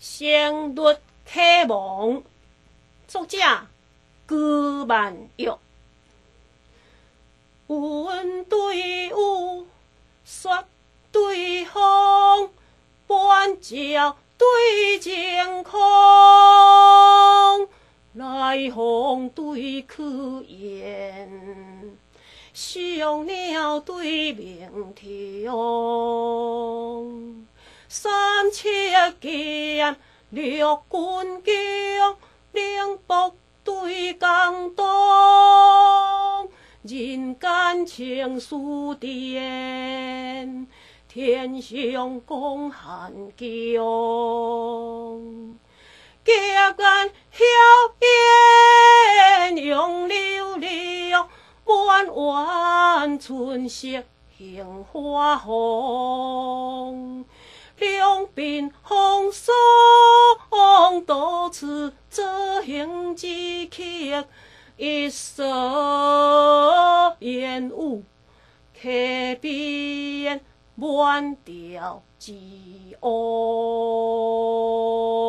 声律启蒙，作者辜曼玉。云对雾，雪对风，半照对晴空。来风对去雁，小鸟对鸣虫。三尺剑，六军将，冷薄对江东。人间情丝电，天上讲汉强。夹岸晓烟杨柳柳，满园春色杏花红。两鬓风霜多次做行之客，一蓑烟雾客边，满调之翁。